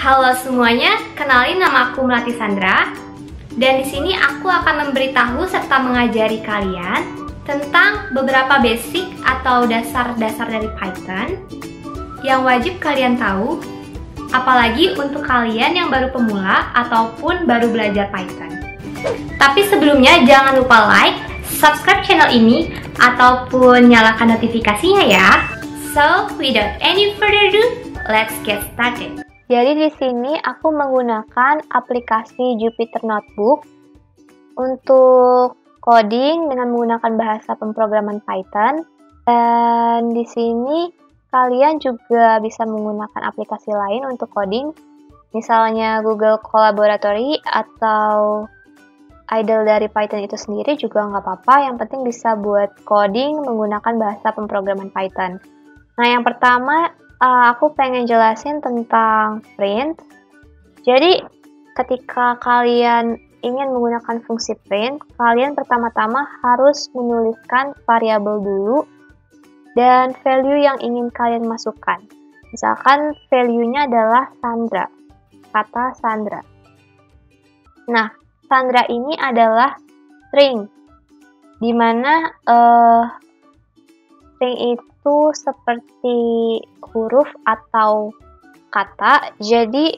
Halo semuanya, kenalin nama aku Melati Sandra. Dan di sini aku akan memberitahu serta mengajari kalian tentang beberapa basic atau dasar-dasar dari Python yang wajib kalian tahu, apalagi untuk kalian yang baru pemula ataupun baru belajar Python. Tapi sebelumnya jangan lupa like, subscribe channel ini, ataupun nyalakan notifikasinya ya. So, without any further ado, let's get started. Jadi di sini aku menggunakan aplikasi Jupyter Notebook untuk coding dengan menggunakan bahasa pemrograman Python. Dan di sini kalian juga bisa menggunakan aplikasi lain untuk coding, misalnya Google Colaboratory atau idle dari Python itu sendiri juga nggak apa-apa, yang penting bisa buat coding menggunakan bahasa pemrograman Python. Nah, yang pertama aku pengen jelasin tentang print. Jadi, ketika kalian ingin menggunakan fungsi print, kalian pertama-tama harus menuliskan variabel dulu dan value yang ingin kalian masukkan. Misalkan value-nya adalah Sandra, kata Sandra. Nah, Sandra ini adalah string, di mana string itu seperti huruf atau kata. Jadi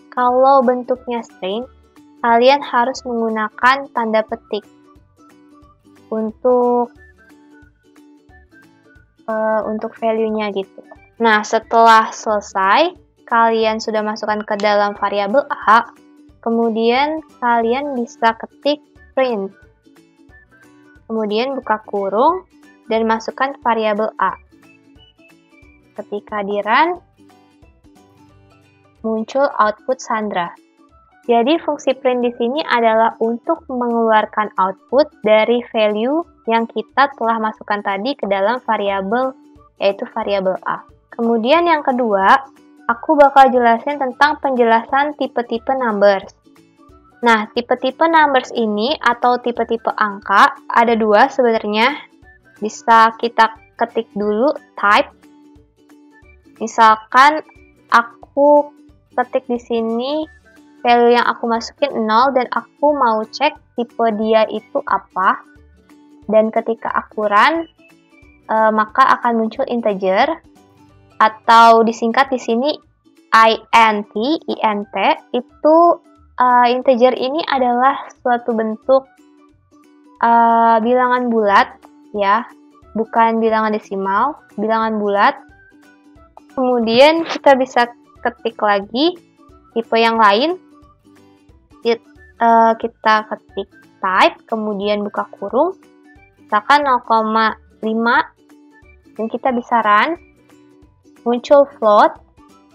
kalau bentuknya string, kalian harus menggunakan tanda petik untuk value-nya gitu. Nah, setelah selesai, kalian sudah masukkan ke dalam variabel A, kemudian kalian bisa ketik print. Kemudian buka kurung dan masukkan variabel A. Ketika di run, muncul output Sandra. Jadi fungsi print di sini adalah untuk mengeluarkan output dari value yang kita telah masukkan tadi ke dalam variabel, yaitu variabel A. Kemudian yang kedua, aku bakal jelasin tentang penjelasan tipe-tipe numbers. Nah, tipe-tipe numbers ini atau tipe-tipe angka ada dua sebenarnya. Bisa kita ketik dulu type. Misalkan aku ketik di sini value yang aku masukin 0 dan aku mau cek tipe dia itu apa. Dan ketika aku run, maka akan muncul integer atau disingkat di sini int. Itu integer ini adalah suatu bentuk bilangan bulat ya, bukan bilangan desimal, bilangan bulat. Kemudian kita bisa ketik lagi tipe yang lain. Kita ketik type, kemudian buka kurung, misalkan 0,5, dan kita bisa run. Muncul float.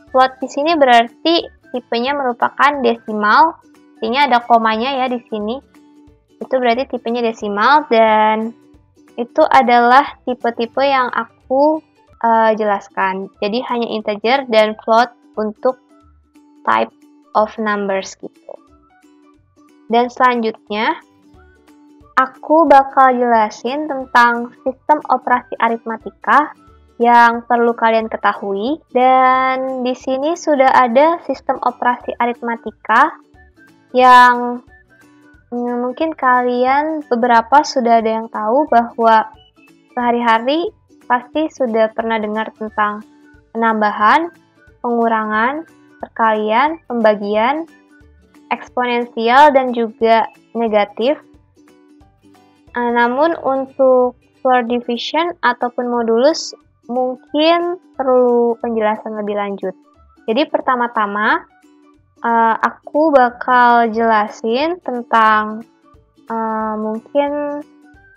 Float di sini berarti tipenya merupakan desimal, artinya ada komanya ya di sini. Itu berarti tipenya desimal, dan itu adalah tipe-tipe yang aku jelaskan. Jadi hanya integer dan float untuk type of numbers gitu. Dan selanjutnya, aku bakal jelasin tentang sistem operasi aritmatika yang perlu kalian ketahui. Dan di sini sudah ada sistem operasi aritmatika yang mungkin kalian beberapa sudah ada yang tahu bahwa sehari-hari pasti sudah pernah dengar tentang penambahan, pengurangan, perkalian, pembagian, eksponensial, dan juga negatif. Namun untuk floor division ataupun modulus mungkin perlu penjelasan lebih lanjut. Jadi pertama-tama aku bakal jelasin tentang mungkin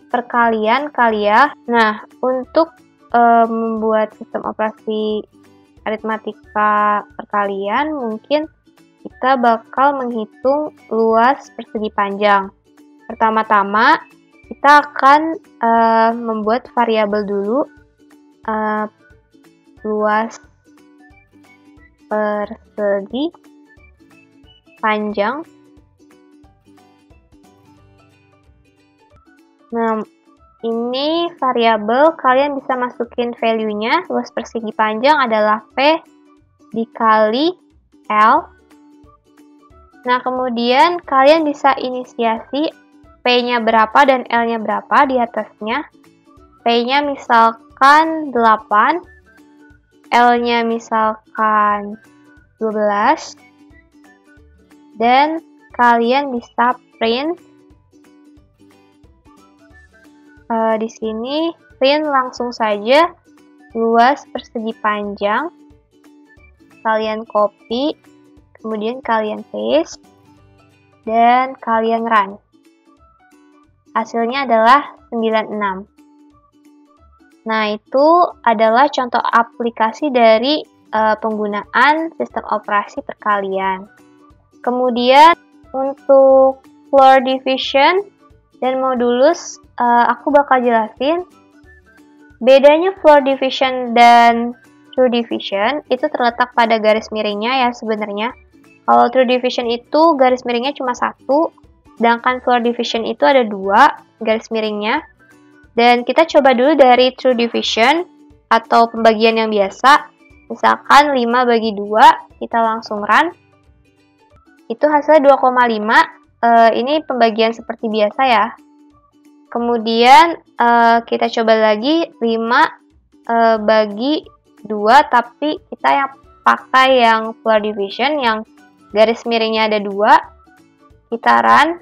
perkalian kali ya. Nah, untuk membuat sistem operasi aritmatika perkalian, mungkin kita bakal menghitung luas persegi panjang. Pertama-tama, kita akan membuat variabel dulu, luas persegi panjang. Nah, ini variabel, kalian bisa masukin value-nya. Luas persegi panjang adalah P dikali L. Nah, kemudian kalian bisa inisiasi P-nya berapa dan L-nya berapa di atasnya. P-nya misalkan 8, L-nya misalkan 12, dan kalian bisa print di sini, print langsung saja luas persegi panjang. Kalian copy, kemudian kalian paste, dan kalian run. Hasilnya adalah 96. Nah, itu adalah contoh aplikasi dari penggunaan sistem operasi perkalian. Kemudian, untuk floor division dan modulus, aku bakal jelasin bedanya floor division dan true division itu terletak pada garis miringnya ya sebenarnya. Kalau true division itu garis miringnya cuma 1, sedangkan floor division itu ada 2 garis miringnya. Dan kita coba dulu dari true division atau pembagian yang biasa. Misalkan 5 bagi 2, kita langsung run. Itu hasilnya 2,5. Ini pembagian seperti biasa ya. Kemudian kita coba lagi 5 bagi 2, tapi kita yang pakai yang floor division yang garis miringnya ada 2. Kita run,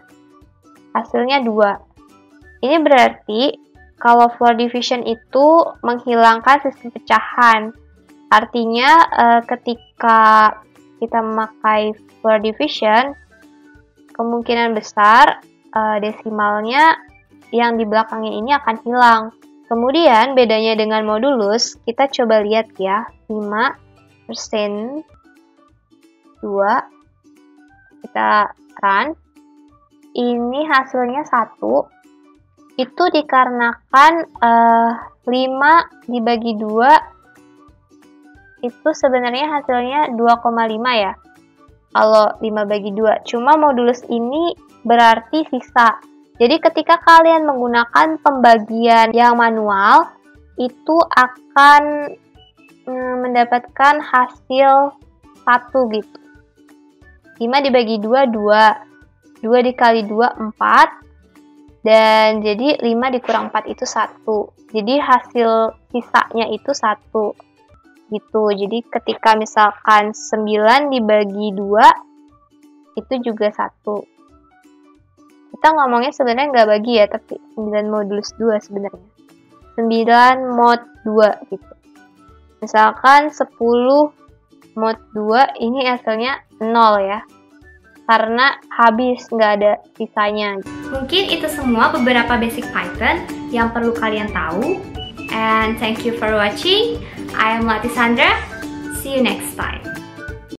hasilnya 2. Ini berarti kalau floor division itu menghilangkan sistem pecahan. Artinya ketika kita memakai floor division, kemungkinan besar desimalnya yang di belakangnya ini akan hilang. Kemudian bedanya dengan modulus, kita coba lihat ya, 5% 2, kita run, ini hasilnya 1, itu dikarenakan 5 dibagi 2, itu sebenarnya hasilnya 2,5 ya, kalau 5 bagi 2, cuma modulus ini berarti sisa. Jadi ketika kalian menggunakan pembagian yang manual, itu akan mendapatkan hasil 1 gitu. 5 dibagi 2, 2. 2 dikali 2, 4. Dan jadi 5 dikurang 4 itu 1. Jadi hasil sisanya itu 1. Gitu. Jadi ketika misalkan 9 dibagi 2, itu juga 1. Kita ngomongnya sebenarnya nggak bagi ya, tapi 9 modulus 2 sebenarnya. 9 mod 2 gitu. Misalkan 10 mod 2, ini hasilnya 0 ya. Karena habis, nggak ada sisanya. Mungkin itu semua beberapa basic Python yang perlu kalian tahu. And thank you for watching. I am Latisandra. See you next time.